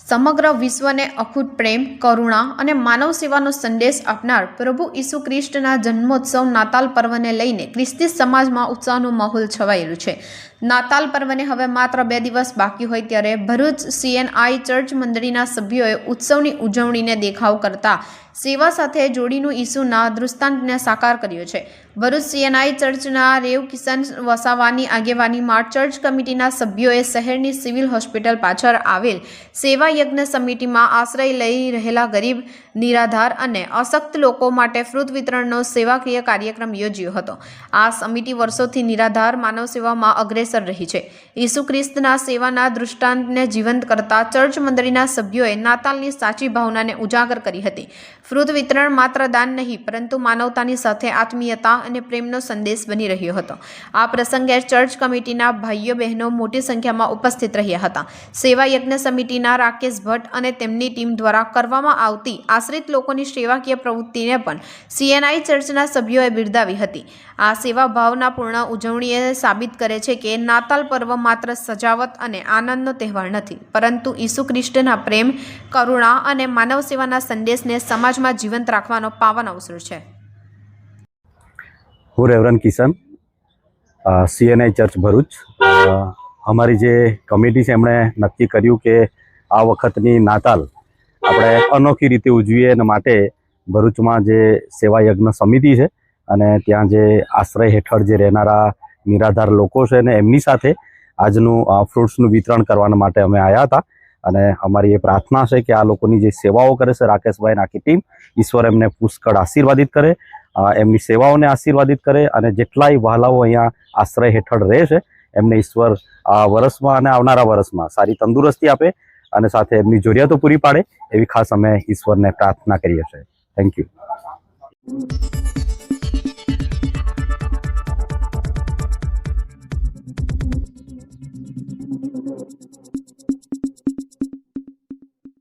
સમગ્ર વિશ્વને અખૂટ પ્રેમ, કરુણા અને માનવ સેવાનો સંદેશ આપનાર પ્રભુ ઈસુ ખ્રિસ્તના જન્મોત્સવ નાતાલ પર્વને લઈને ખ્રિસ્તી સમાજમાં ઉત્સાહનો માહોલ છવાયેલું છે। નાતાલ પર્વને હવે માત્ર 2 દિવસ બાકી હોય ત્યારે ભરૂચ CNI ચર્ચ મંડળીના સભ્યોએ ઉત્સવની ઉજવણીને દેખાવ કરતા સેવા સાથે જોડીનું ઈસુના દૃષ્ટાંતને સાકાર કર્યો છે। ભરૂચ CNI ચર્ચના રેવ કિશન વસાવાની આગેવાનીમાં ચર્ચ કમિટીના સભ્યોએ શહેરની સિવિલ હોસ્પિટલ પાછળ આવેલ સેવા યજ્ઞ સમિતિમાં આશ્રય લઈ રહેલા ગરીબ, નિરાધાર અને અશક્ત લોકો માટે ફ્રૂટ વિતરણનો સેવાકીય કાર્યક્રમ યોજ્યો હતો। આ સમિતિ વર્ષોથી નિરાધાર માનવ સેવામાં અગ્રેસર રહી છે। ઈસુ ખ્રિસ્તના સેવાના દૃષ્ટાંતને જીવંત કરતા ચર્ચ મંડળીના સભ્યોએ નાતાલની સાચી ભાવનાને ઉજાગર કરી હતી। ફ્રૂટ વિતરણ માત્ર દાન નહીં પરંતુ માનવતાની સાથે આત્મીયતા અને પ્રેમનો સંદેશ બની રહ્યો હતો। આ પ્રસંગે ચર્ચ કમિટીના ભાઈઓ બહેનો મોટી સંખ્યામાં ઉપસ્થિત રહ્યા હતા। સેવા યજ્ઞ સમિતિના રાકેશ ભટ્ટ અને તેમની ટીમ દ્વારા કરવામાં આવતી આશ્રિત લોકોની સેવાકીય પ્રવૃત્તિને પણ CNI ચર્ચના સભ્યોએ બિરદાવી હતી। આ સેવા ભાવના પૂર્ણ ઉજવણીએ સાબિત કરે છે કે નાતાલ પર્વ માત્ર સજાવટ અને આનંદનો તહેવાર નથી, પરંતુ ઈસુ ખ્રિસ્તના પ્રેમ, કરુણા અને માનવ સેવાના સંદેશને સમાજમાં જીવંત રાખવાનો પાવન અવસર છે। હું reverend Kishan, CNI church Bharuch. અમારી જે કમિટી છે એમણે નક્કી કર્યું કે આ વખતની નાતાલ આપણે અનોખી રીતે ઉજવીએ એના માટે ભરૂચમાં જે સેવા યજ્ઞ સમિતિ છે અને ત્યાં જે આશ્રય હેઠળ જે રહેનારા નિરાધાર લોકો છે ને એમની સાથે આજનું ફ્રૂટ્સનું વિતરણ કરવા માટે અમે આવ્યા હતા। અને અમારી એ પ્રાર્થના છે કે આ લોકોની જે સેવાઓ કરે છે રાકેશભાઈ અને આખી ટીમ, ઈશ્વર એમને પુષ્કળ આશીર્વાદિત કરે, એમની સેવાઓને આશીર્વાદિત કરે અને જેટલાય વહાલાઓ અહીંયા આશ્રય હેઠળ રહે છે એમને ઈશ્વર આ વર્ષમાં અને આવનારા વર્ષમાં સારી તંદુરસ્તી આપે અને સાથે એમની જરૂરિયાતો પૂરી પાડે એવી ખાસ અમે ઈશ્વરને પ્રાર્થના કરીએ છીએ। Thank you.